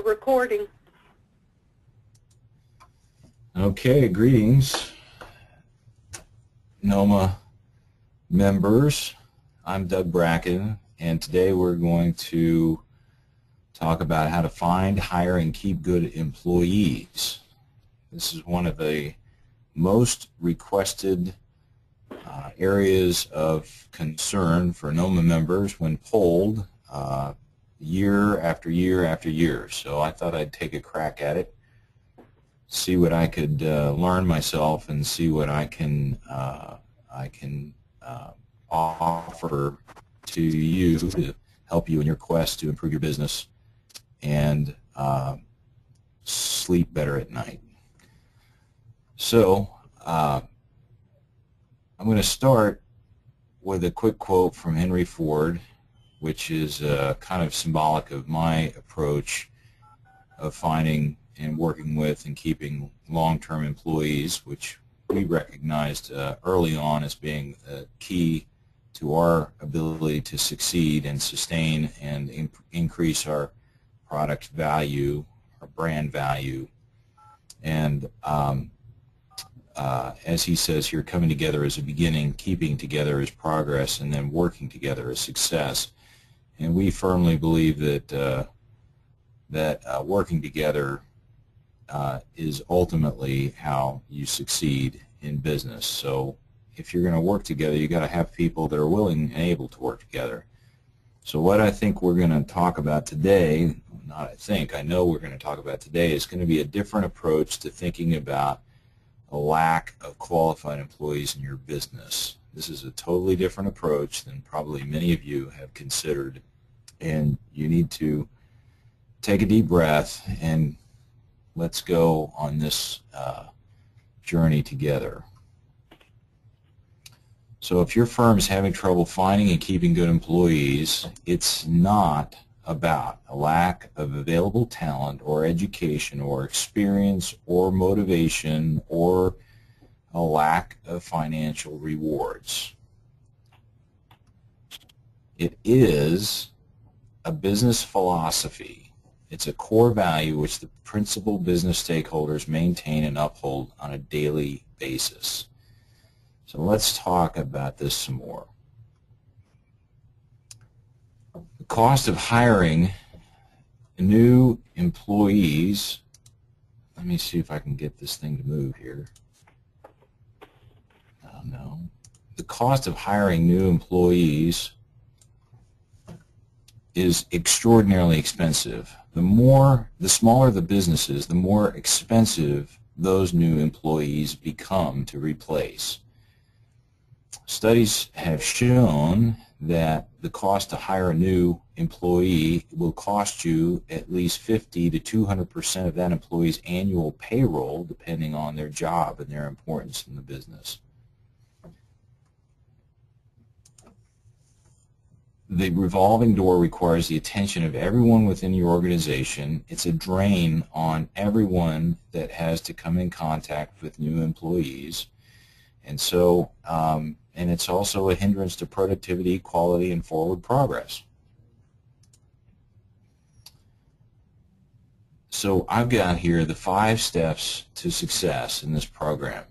Recording. Okay, greetings, NOMMA members. I'm Doug Bracken, and today we're going to talk about how to find, hire, and keep good employees. This is one of the most requested areas of concern for NOMMA members when polled year after year after year. So I thought I'd take a crack at it, see what I could learn myself, and see what I can offer to you to help you in your quest to improve your business and sleep better at night. So I'm going to start with a quick quote from Henry Ford, which is kind of symbolic of my approach of finding and working with and keeping long-term employees, which we recognized early on as being key to our ability to succeed and sustain and increase our product value, our brand value. And as he says here, coming together is a beginning, keeping together is progress, and then working together is success. And we firmly believe that working together is ultimately how you succeed in business. So if you're going to work together, you got to have people that are willing and able to work together. So what I think we're going to talk about today, not I think, I know we're going to talk about today, is going to be a different approach to thinking about a lack of qualified employees in your business. This is a totally different approach than probably many of you have considered, and you need to take a deep breath and let's go on this journey together. So if your firm is having trouble finding and keeping good employees, it's not about a lack of available talent or education or experience or motivation or a lack of financial rewards. It is a business philosophy. It's a core value which the principal business stakeholders maintain and uphold on a daily basis. So let's talk about this some more. The cost of hiring new employees, let me see if I can get this thing to move here. Oh, no. The cost of hiring new employees is extraordinarily expensive. The smaller the businesses, the more expensive those new employees become to replace. Studies have shown that the cost to hire a new employee will cost you at least 50 to 200% of that employee's annual payroll, depending on their job and their importance in the business. The revolving door requires the attention of everyone within your organization. It's a drain on everyone that has to come in contact with new employees. And so, and it's also a hindrance to productivity, quality, and forward progress. So I've got here the 5 steps to success in this program.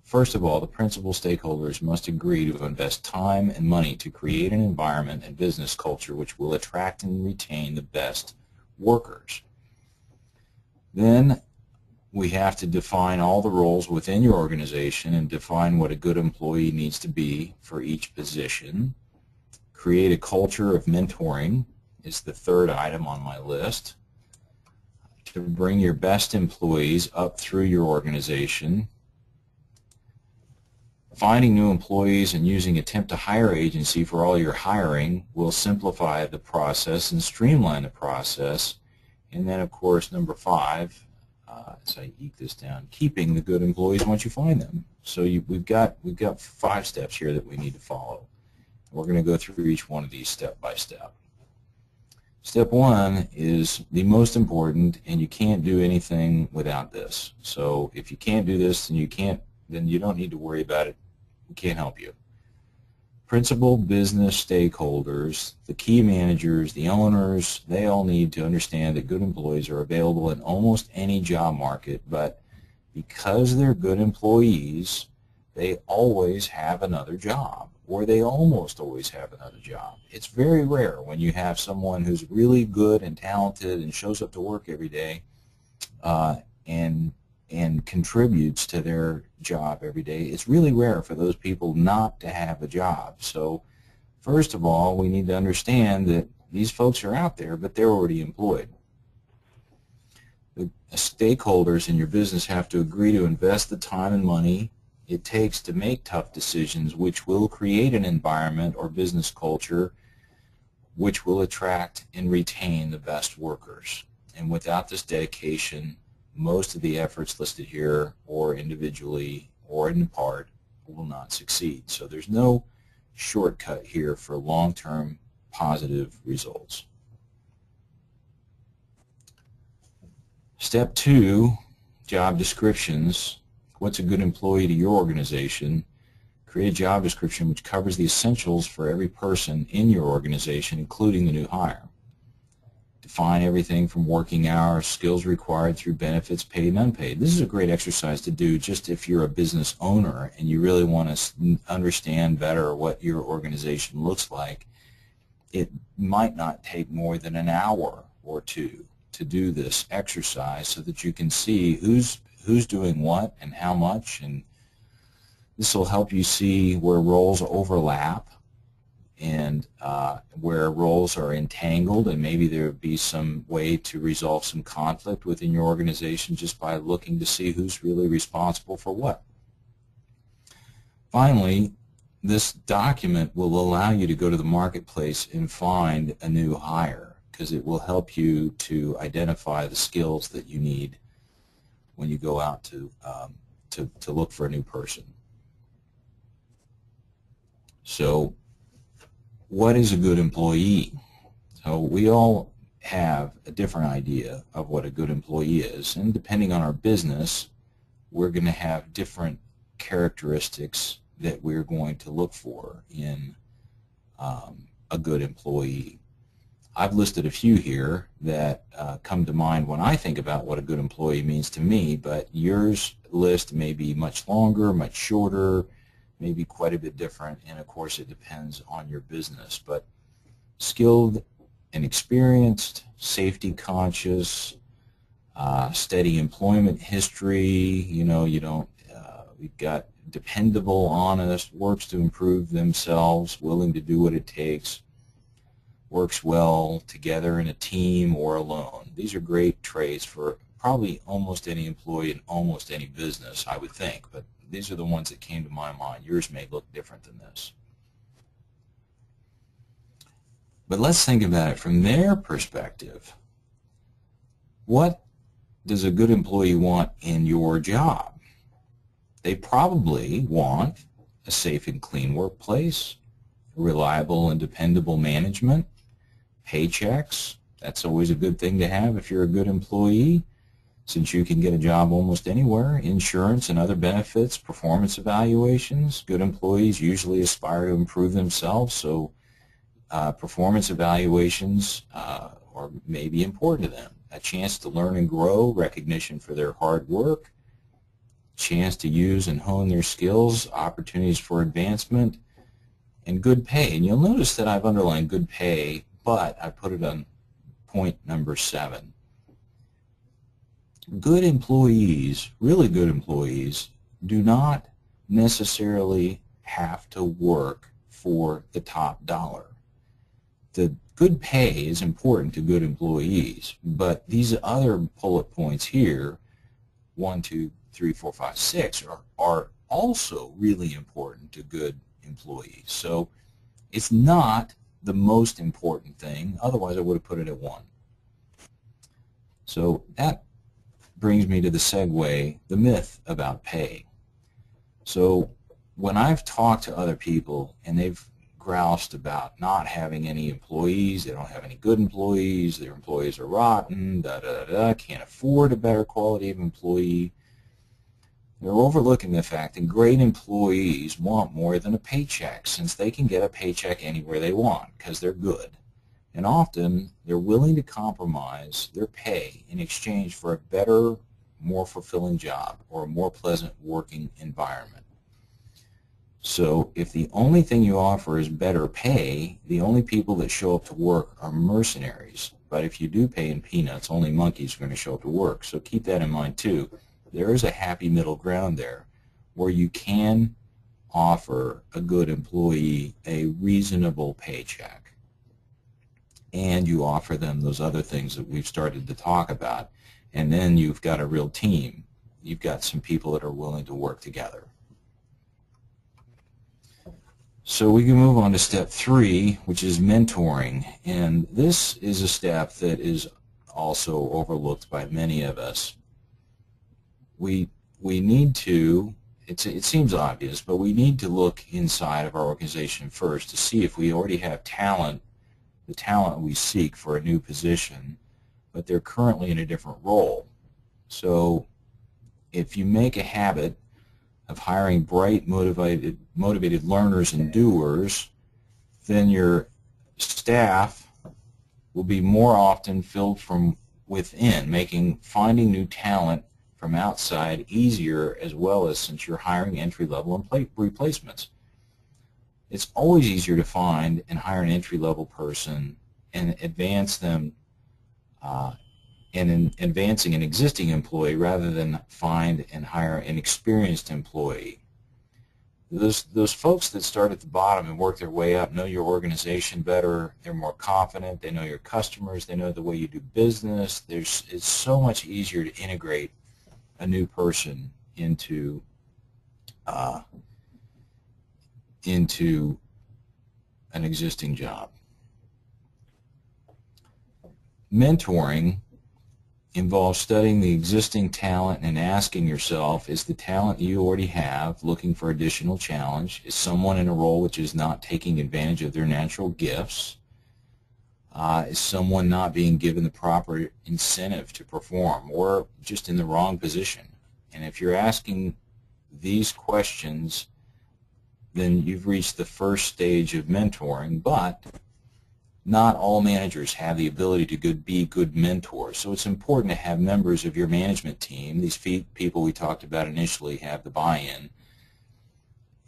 First of all, the principal stakeholders must agree to invest time and money to create an environment and business culture which will attract and retain the best workers. Then we have to define all the roles within your organization and define what a good employee needs to be for each position. Create a culture of mentoring is the 3rd item on my list. To bring your best employees up through your organization. Finding new employees and using a temp-to-hire agency for all your hiring will simplify the process and streamline the process. And then, of course, number 5, as I eke this down, keeping the good employees once you find them. So we've got 5 steps here that we need to follow. We're going to go through each one of these step by step. Step 1 is the most important, and you can't do anything without this. So if you can't do this, then you don't need to worry about it. We can't help you. principal business stakeholders, the key managers, the owners, they all need to understand that good employees are available in almost any job market, but because they're good employees, they always have another job, or they almost always have another job. It's very rare when you have someone who's really good and talented and shows up to work every day and contributes to their job every day. It's really rare for those people not to have a job. So first of all, we need to understand that these folks are out there, but they're already employed. The stakeholders in your business have to agree to invest the time and money it takes to make tough decisions, which will create an environment or business culture which will attract and retain the best workers. And without this dedication, most of the efforts listed here, or individually or in part, will not succeed. So there's no shortcut here for long-term positive results. Step 2, job descriptions. What's a good employee to your organization? Create a job description which covers the essentials for every person in your organization, including the new hire. Define everything from working hours, skills required through benefits, paid and unpaid. This is a great exercise to do just if you're a business owner and you really want to understand better what your organization looks like. It might not take more than an hour or two to do this exercise so that you can see who's doing what and how much, and this will help you see where roles overlap and where roles are entangled, and maybe there would be some way to resolve some conflict within your organization just by looking to see who's really responsible for what. Finally, this document will allow you to go to the marketplace and find a new hire, because it will help you to identify the skills that you need when you go out to look for a new person. So what is a good employee? So we all have a different idea of what a good employee is, and depending on our business, we're going to have different characteristics that we're going to look for in a good employee. I've listed a few here that come to mind when I think about what a good employee means to me, but yours list may be much longer, much shorter, maybe quite a bit different, and of course it depends on your business. But skilled and experienced, safety conscious, steady employment history, we've got dependable, honest, works to improve themselves, willing to do what it takes, works well together in a team or alone. These are great traits for probably almost any employee in almost any business, I would think, but these are the ones that came to my mind. Yours may look different than this. But let's think about it from their perspective. What does a good employee want in your job? They probably want a safe and clean workplace, reliable and dependable management, paychecks. That's always a good thing to have if you're a good employee, since you can get a job almost anywhere, insurance and other benefits, performance evaluations. Good employees usually aspire to improve themselves, so performance evaluations are maybe important to them. A chance to learn and grow, recognition for their hard work, chance to use and hone their skills, opportunities for advancement, and good pay. And you'll notice that I've underlined good pay, but I put it on point number 7. Good employees, really good employees, do not necessarily have to work for the top dollar. The good pay is important to good employees, but these other bullet points here, 1, 2, 3, 4, 5, 6, are also really important to good employees. So it's not the most important thing, otherwise I would have put it at 1. So that brings me to the segue, the myth about pay. So when I've talked to other people and they've groused about not having any employees, they don't have any good employees, their employees are rotten, can't afford a better quality of employee, They're overlooking the fact that great employees want more than a paycheck, since they can get a paycheck anywhere they want because they're good. And often they're willing to compromise their pay in exchange for a better, more fulfilling job or a more pleasant working environment. So if the only thing you offer is better pay, the only people that show up to work are mercenaries. But if you do pay in peanuts, only monkeys are going to show up to work. So keep that in mind too. There is a happy middle ground there where you can offer a good employee a reasonable paycheck, and you offer them those other things that we've started to talk about, and then you've got a real team. You've got some people that are willing to work together. So we can move on to step 3, which is mentoring, and this is a step that is also overlooked by many of us. We need to, it seems obvious, but we need to look inside of our organization first to see if we already have talent, the talent we seek for a new position, but they're currently in a different role. So if you make a habit of hiring bright, motivated learners and doers, then your staff will be more often filled from within, making finding new talent from outside easier, as well as since you're hiring entry-level and replacements. It's always easier to find and hire an entry-level person and advance them and in advancing an existing employee rather than find and hire an experienced employee. Those folks that start at the bottom and work their way up know your organization better, they're more confident, they know your customers, they know the way you do business. It's so much easier to integrate a new person into an existing job. Mentoring involves studying the existing talent and asking yourself, is the talent you already have looking for additional challenge? Is someone in a role which is not taking advantage of their natural gifts? Is someone not being given the proper incentive to perform, or just in the wrong position? And if you're asking these questions, then you've reached the first stage of mentoring, but not all managers have the ability to be good mentors. So it's important to have members of your management team, these people we talked about initially, have the buy-in.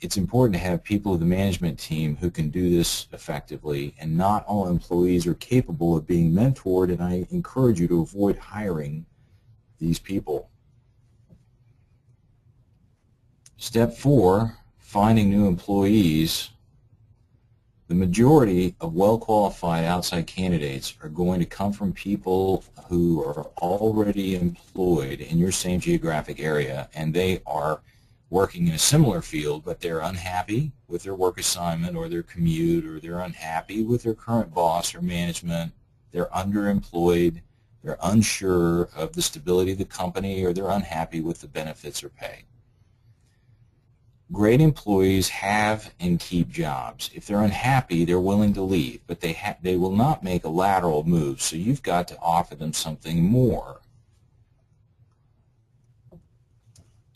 It's important to have people of the management team who can do this effectively, and not all employees are capable of being mentored, and I encourage you to avoid hiring these people. Step 4, finding new employees. The majority of well-qualified outside candidates are going to come from people who are already employed in your same geographic area, and they are working in a similar field, but they're unhappy with their work assignment or their commute, or they're unhappy with their current boss or management. They're underemployed, they're unsure of the stability of the company, or they're unhappy with the benefits or pay. Great employees have and keep jobs. If they're unhappy, they're willing to leave, but they will not make a lateral move, so you've got to offer them something more.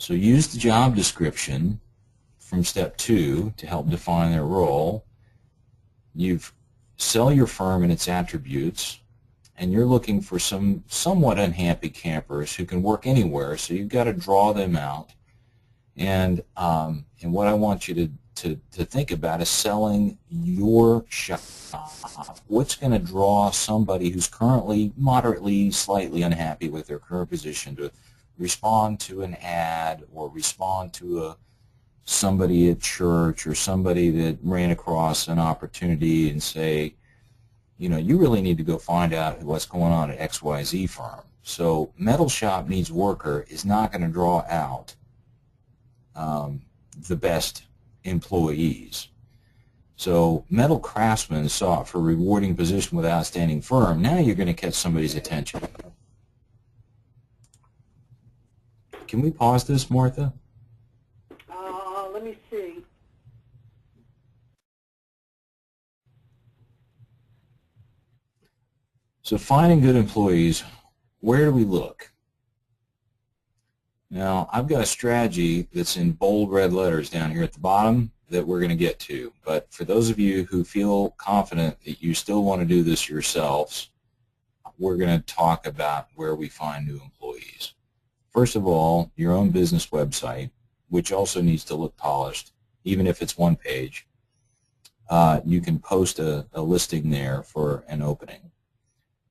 So use the job description from step 2 to help define their role. You've sell your firm and its attributes, and you're looking for some somewhat unhappy campers who can work anywhere, so you've got to draw them out. And what I want you to think about is selling your shop. What's going to draw somebody who's currently moderately, slightly unhappy with their current position to respond to an ad, or respond to somebody at church, or somebody that ran across an opportunity and say, you know, you really need to go find out what's going on at XYZ firm. So metal shop needs worker is not going to draw out the best employees. So metal craftsman sought for rewarding position with outstanding firm. Now you're going to catch somebody's attention. Can we pause this, Martha? Let me see. So finding good employees, where do we look? Now, I've got a strategy that's in bold red letters down here at the bottom that we're going to get to. But for those of you who feel confident that you still want to do this yourselves, we're going to talk about where we find new employees. First of all, your own business website, which also needs to look polished, even if it's one page. You can post a listing there for an opening.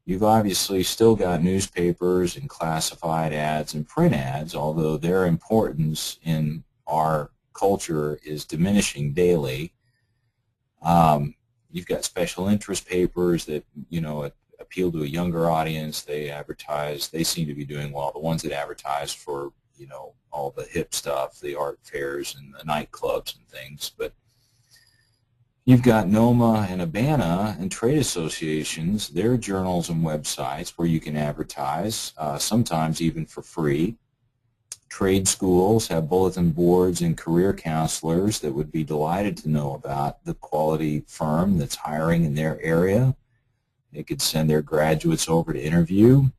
You've obviously still got newspapers and classified ads and print ads, although their importance in our culture is diminishing daily. You've got special interest papers that, you know, appeal to a younger audience. They advertise. They seem to be doing well. The ones that advertise for, you know, all the hip stuff, the art fairs and the nightclubs and things. But you've got NOMMA and ABANA and trade associations, their journals and websites where you can advertise, sometimes even for free. Trade schools have bulletin boards and career counselors that would be delighted to know about the quality firm that's hiring in their area. They could send their graduates over to interview.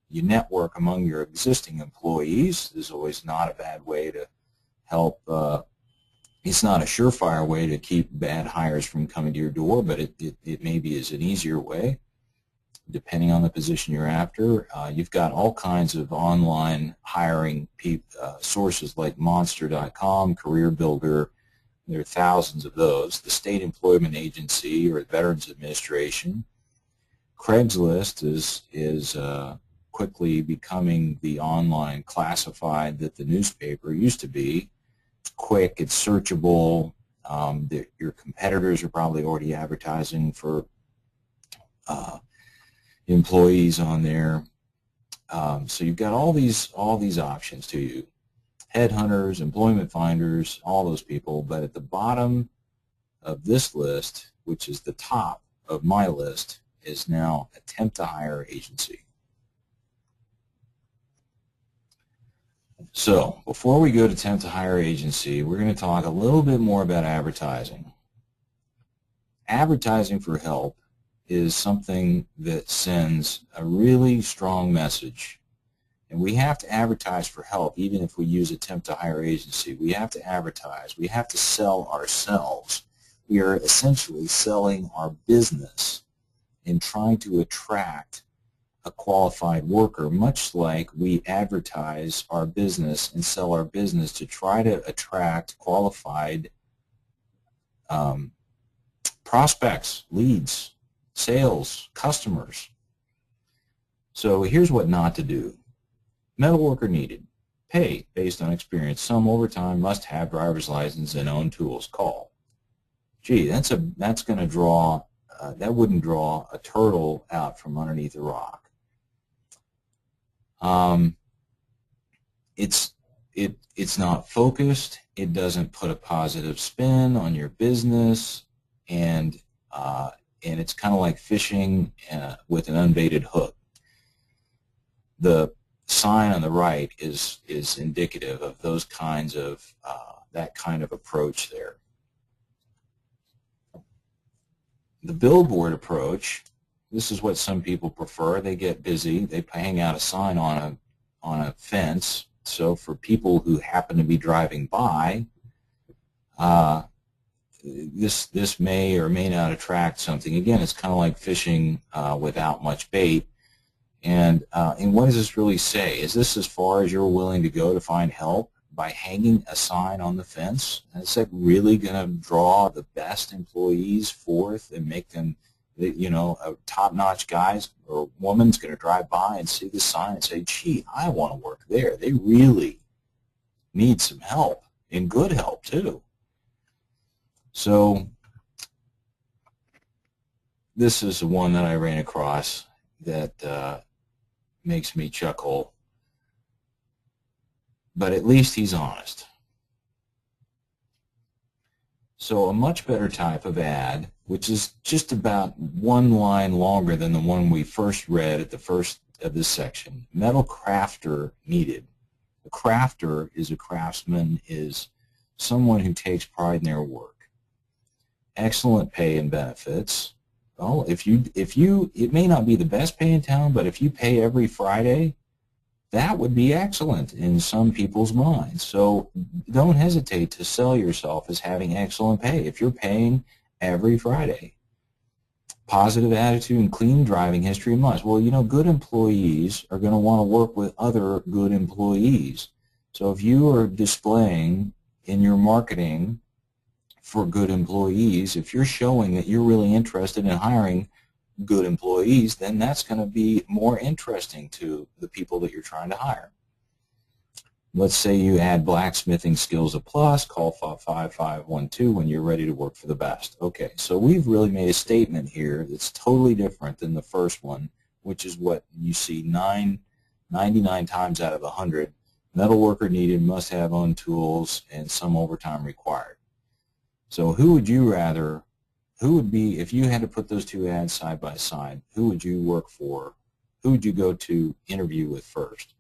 You network among your existing employees. There's always not a bad way to help. It's not a surefire way to keep bad hires from coming to your door, but it maybe is an easier way, depending on the position you're after. You've got all kinds of online hiring sources like Monster.com, Career Builder. There are thousands of those. The State Employment Agency or the Veterans Administration. Craigslist is quickly becoming the online classified that the newspaper used to be. It's quick, it's searchable. Your competitors are probably already advertising for employees on there. So you've got all these options to you. Headhunters, employment finders, all those people. But at the bottom of this list, which is the top of my list, is now attempt to hire agency. So before we go to attempt to hire agency, we're going to talk a little bit more about advertising. Advertising for help is something that sends a really strong message. And we have to advertise for help even if we use attempt to hire agency. We have to advertise. We have to sell ourselves. We are essentially selling our business in trying to attract a qualified worker, much like we advertise our business and sell our business to try to attract qualified prospects, leads, sales, customers. So here's what not to do. Metal worker needed. Pay based on experience. Some overtime. Must have driver's license and own tools. Call. Gee, that's going to draw. That wouldn't draw a turtle out from underneath a rock. It's not focused. It doesn't put a positive spin on your business, and it's kind of like fishing with an unbaited hook. The sign on the right is indicative of those kinds of that kind of approach there. The billboard approach, this is what some people prefer. They get busy. They hang out a sign on a fence. So for people who happen to be driving by, this may or may not attract something. Again, it's kind of like fishing without much bait. And what does this really say? Is this as far as you're willing to go to find help by hanging a sign on the fence? Is that really going to draw the best employees forth and make them, you know, a top-notch guys or woman's going to drive by and see the sign and say, gee, I want to work there. They really need some help, and good help too. So this is the one that I ran across that makes me chuckle, but at least he's honest. So a much better type of ad, which is just about one line longer than the one we first read at the first of this section. Metal crafter needed. A crafter is a craftsman, is someone who takes pride in their work. Excellent pay and benefits. Well, it may not be the best pay in town, but if you pay every Friday, that would be excellent in some people's minds. So don't hesitate to sell yourself as having excellent pay. If you're paying every Friday, positive attitude and clean driving history must. Well, you know, good employees are going to want to work with other good employees. So if you are displaying in your marketing for good employees, if you're showing that you're really interested in hiring good employees, then that's going to be more interesting to the people that you're trying to hire. Let's say you add blacksmithing skills a plus, call 5512 when you're ready to work for the best. Okay, so we've really made a statement here that's totally different than the first one, which is what you see 99 times out of 100. Metal worker needed, must have own tools, and some overtime required. So who would you rather, who would be, if you had to put those two ads side by side, who would you work for? Who would you go to interview with first?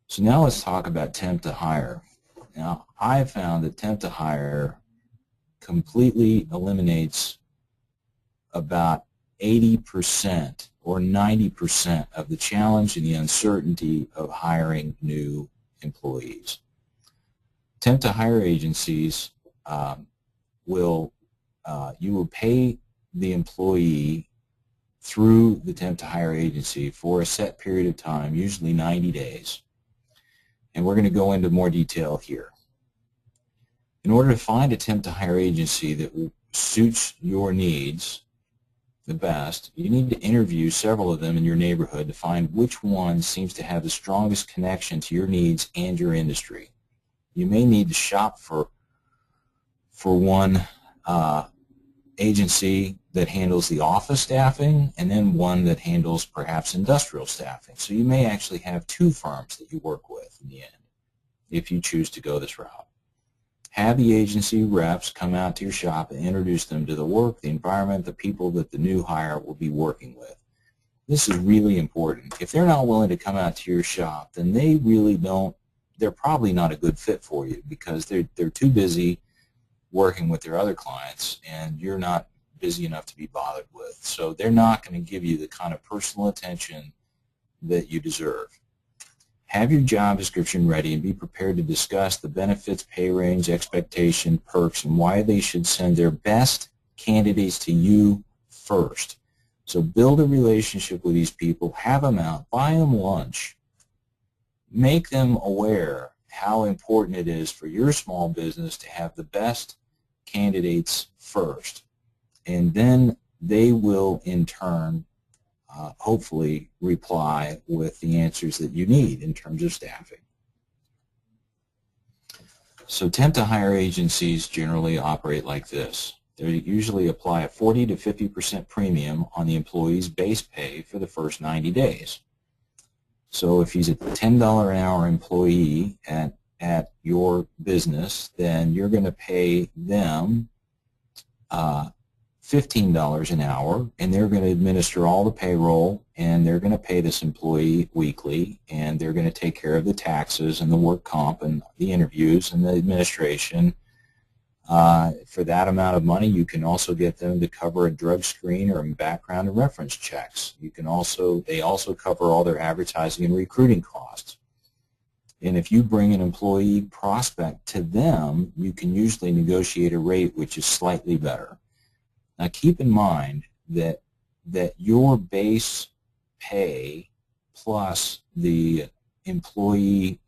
So now let's talk about temp to hire. Now, I found that temp to hire completely eliminates about 80% or 90% of the challenge and the uncertainty of hiring new employees. Temp to hire agencies you will pay the employee through the temp to hire agency for a set period of time, usually 90 days. And we're going to go into more detail here. In order to find a temp to hire agency that suits your needs the best, you need to interview several of them in your neighborhood to find which one seems to have the strongest connection to your needs and your industry. You may need to shop for one agency that handles the office staffing and then one that handles perhaps industrial staffing. So you may actually have two firms that you work with in the end if you choose to go this route. Have the agency reps come out to your shop and introduce them to the work, the environment, the people that the new hire will be working with. This is really important. If they're not willing to come out to your shop, then they're probably not a good fit for you because they're too busy working with their other clients and you're not busy enough to be bothered with. So they're not going to give you the kind of personal attention that you deserve. Have your job description ready and be prepared to discuss the benefits, pay range, expectation, perks, and why they should send their best candidates to you first. So build a relationship with these people, have them out, buy them lunch, make them aware how important it is for your small business to have the best candidates first. And then they will in turn hopefully reply with the answers that you need in terms of staffing. So temp to hire agencies generally operate like this. They usually apply a 40 to 50% premium on the employee's base pay for the first 90 days. So if he's a $10 an hour employee at your business, then you're going to pay them $15 an hour, and they're going to administer all the payroll, and they're going to pay this employee weekly, and they're going to take care of the taxes and the work comp and the interviews and the administration. For that amount of money, you can also get them to cover a drug screen or background and reference checks. They also cover all their advertising and recruiting costs. And if you bring an employee prospect to them, you can usually negotiate a rate which is slightly better. Now keep in mind that your base pay plus the employee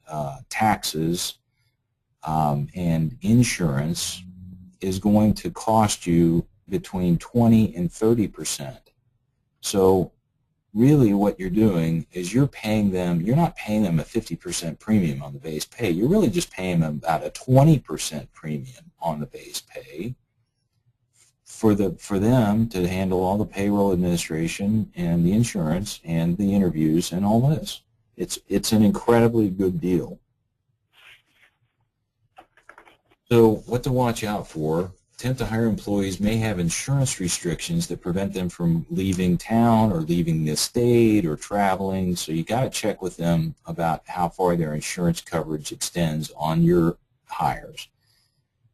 taxes and insurance is going to cost you between 20 and 30%. So really what you're doing is you're not paying them a 50% premium on the base pay. You're really just paying them about a 20% premium on the base pay for them to handle all the payroll administration and the insurance and the interviews and all this. It's an incredibly good deal. So what to watch out for: temp to hire employees may have insurance restrictions that prevent them from leaving town or leaving the state or traveling, so you got to check with them about how far their insurance coverage extends on your hires.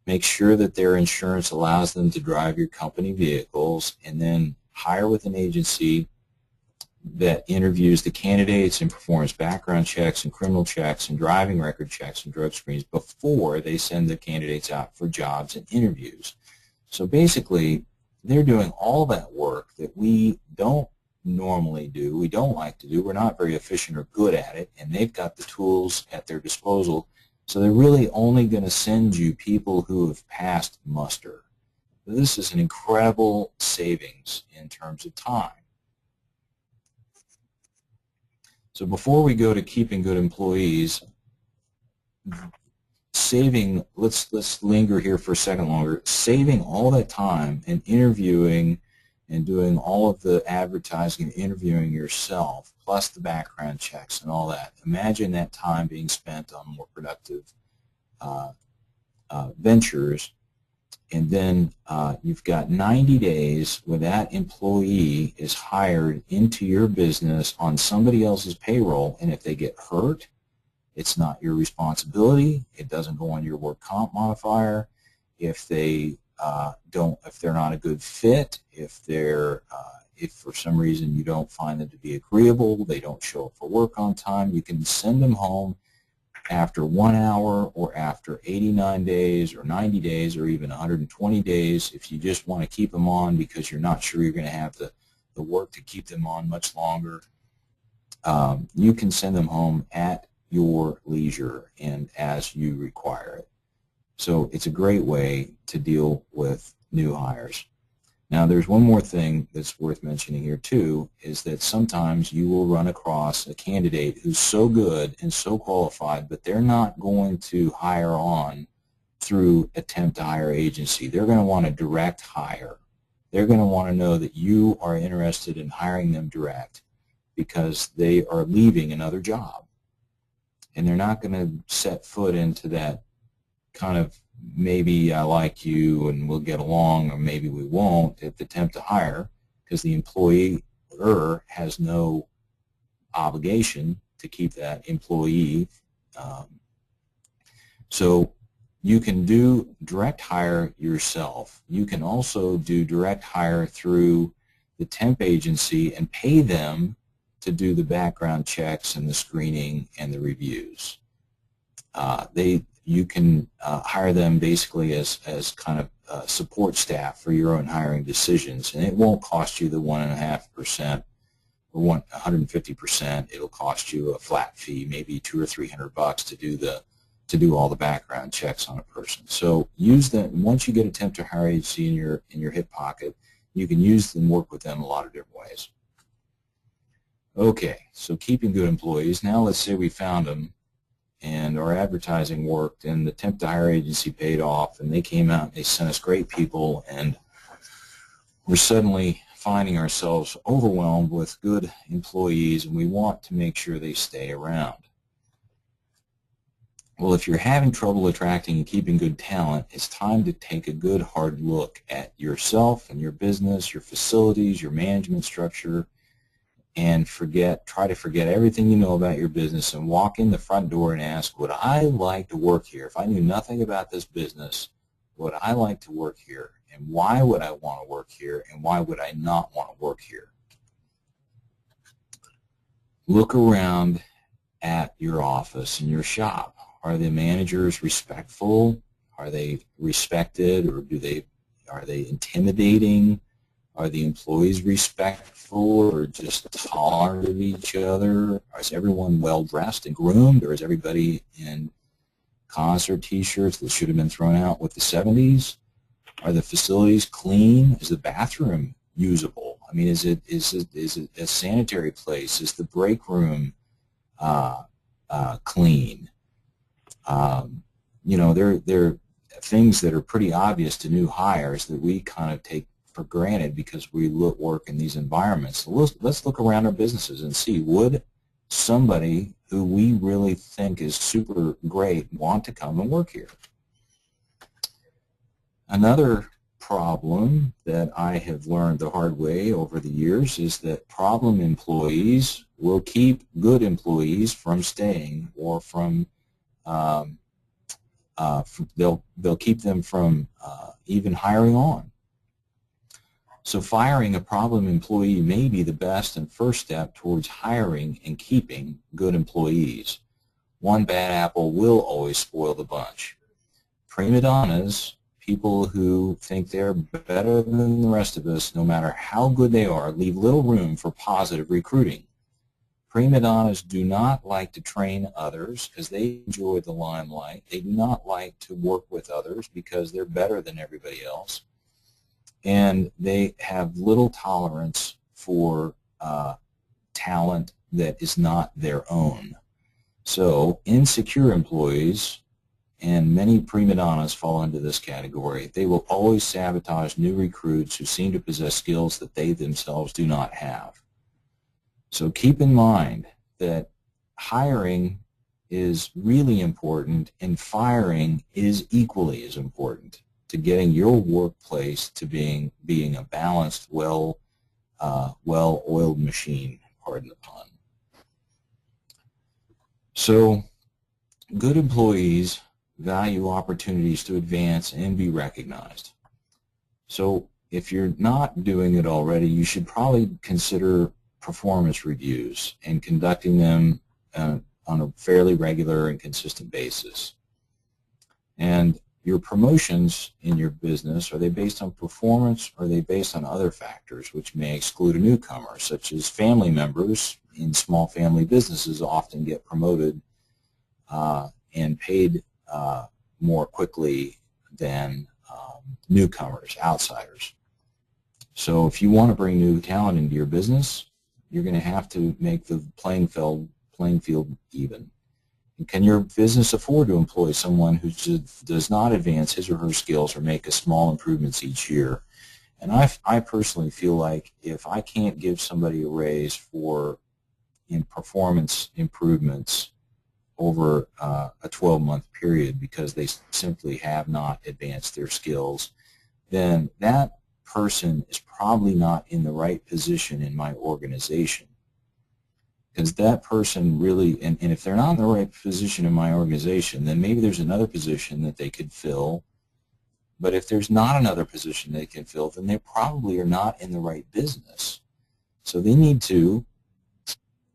Make sure that their insurance allows them to drive your company vehicles, and then hire with an agency that interviews the candidates and performs background checks and criminal checks and driving record checks and drug screens before they send the candidates out for jobs and interviews. So basically, they're doing all that work that we don't normally do, we don't like to do, we're not very efficient or good at it, and they've got the tools at their disposal, so they're really only going to send you people who have passed muster. This is an incredible savings in terms of time. So before we go to keeping good employees, let's linger here for a second longer, saving all that time and interviewing and doing all of the advertising and interviewing yourself, plus the background checks and all that. Imagine that time being spent on more productive ventures, and then you've got 90 days where that employee is hired into your business on somebody else's payroll, and if they get hurt, it's not your responsibility. It doesn't go on your work comp modifier. If they if they're not a good fit, if for some reason you don't find them to be agreeable, they don't show up for work on time, you can send them home after 1 hour or after 89 days or 90 days or even 120 days. If you just want to keep them on because you're not sure you're going to have the work to keep them on much longer, you can send them home at your leisure and as you require it. So it's a great way to deal with new hires. Now there's one more thing that's worth mentioning here too, is that sometimes you will run across a candidate who's so good and so qualified, but they're not going to hire on through a temp to hire agency. They're going to want a direct hire. They're going to want to know that you are interested in hiring them direct because they are leaving another job. And they're not going to set foot into that kind of maybe I like you and we'll get along, or maybe we won't at the temp to hire, because the employer has no obligation to keep that employee. So you can do direct hire yourself. You can also do direct hire through the temp agency and pay them to do the background checks and the screening and the reviews. You can hire them basically as kind of support staff for your own hiring decisions, and it won't cost you the 1.5% or 150%. It'll cost you a flat fee, maybe $200 or $300 to do all the background checks on a person. So use them. Once you get a temp to hire agency in your hip pocket, you can use them, work with them a lot of different ways. Okay, so keeping good employees. Now let's say we found them and our advertising worked and the temp to hire agency paid off and they came out and they sent us great people, and we're suddenly finding ourselves overwhelmed with good employees and we want to make sure they stay around. Well, if you're having trouble attracting and keeping good talent, it's time to take a good hard look at yourself and your business, your facilities, your management structure, and try to forget everything you know about your business and walk in the front door and ask, would I like to work here? If I knew nothing about this business, would I like to work here? And why would I want to work here? And why would I not want to work here? Look around at your office and your shop. Are the managers respectful? Are they respected, or are they intimidating? Are the employees respectful or just tolerant of each other? Is everyone well dressed and groomed, or is everybody in concert T-shirts that should have been thrown out with the 70s? Are the facilities clean? Is the bathroom usable? I mean, is it a sanitary place? Is the break room clean? You know, there are things that are pretty obvious to new hires that we kind of take for granted because we work in these environments. So let's look around our businesses and see, would somebody who we really think is super great want to come and work here? Another problem that I have learned the hard way over the years is that problem employees will keep good employees from staying, or from they'll keep them from even hiring on. So firing a problem employee may be the best and first step towards hiring and keeping good employees. One bad apple will always spoil the bunch. Prima donnas, people who think they're better than the rest of us, no matter how good they are, leave little room for positive recruiting. Prima donnas do not like to train others because they enjoy the limelight. They do not like to work with others because they're better than everybody else. And they have little tolerance for talent that is not their own. So insecure employees, and many prima donnas fall into this category, they will always sabotage new recruits who seem to possess skills that they themselves do not have. So keep in mind that hiring is really important and firing is equally as important to getting your workplace to being a balanced, well-oiled machine, pardon the pun. So good employees value opportunities to advance and be recognized. So if you're not doing it already, you should probably consider performance reviews and conducting them on a fairly regular and consistent basis. And your promotions in your business, are they based on performance or are they based on other factors which may exclude a newcomer, such as family members in small family businesses often get promoted and paid more quickly than newcomers, outsiders. So if you want to bring new talent into your business, you're going to have to make the playing field even. And can your business afford to employ someone who does not advance his or her skills or make a small improvements each year? And I personally feel like if I can't give somebody a raise for performance improvements over a 12-month period because they simply have not advanced their skills, then that person is probably not in the right position in my organization. Because that person really, and if they're not in the right position in my organization, then maybe there's another position that they could fill. But if there's not another position they can fill, then they probably are not in the right business. So they need to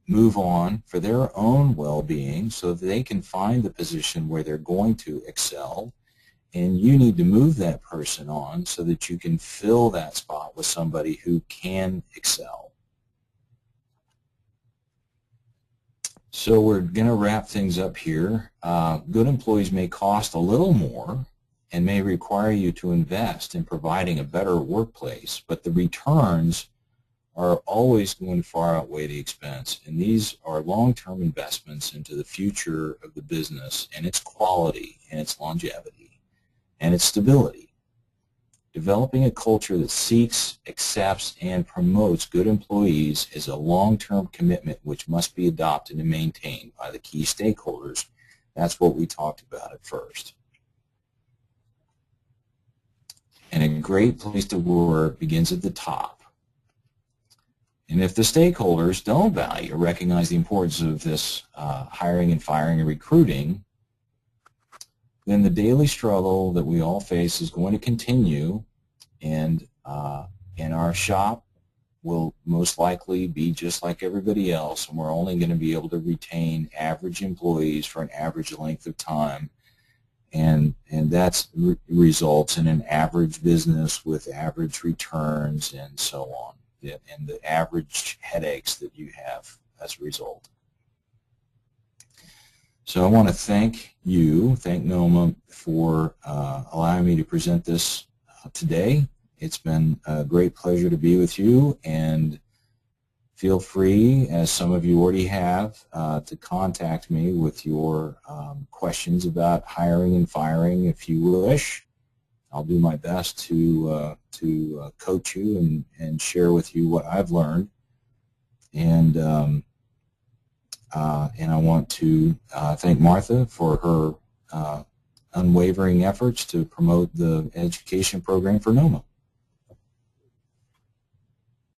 move on for their own well-being so that they can find the position where they're going to excel. And you need to move that person on so that you can fill that spot with somebody who can excel. So we're going to wrap things up here. Good employees may cost a little more and may require you to invest in providing a better workplace, but the returns are always going to far outweigh the expense, and these are long-term investments into the future of the business and its quality and its longevity and its stability. Developing a culture that seeks, accepts, and promotes good employees is a long-term commitment which must be adopted and maintained by the key stakeholders. That's what we talked about at first. And a great place to work begins at the top. And if the stakeholders don't value or recognize the importance of this hiring and firing and recruiting, then the daily struggle that we all face is going to continue, and our shop will most likely be just like everybody else, and we're only going to be able to retain average employees for an average length of time, and that results in an average business with average returns and so on, and the average headaches that you have as a result. So I want to thank NOMMA for allowing me to present this today. It's been a great pleasure to be with you, and feel free, as some of you already have, to contact me with your questions about hiring and firing if you wish. I'll do my best to coach you and share with you what I've learned. And I want to thank Martha for her unwavering efforts to promote the education program for NOMMA.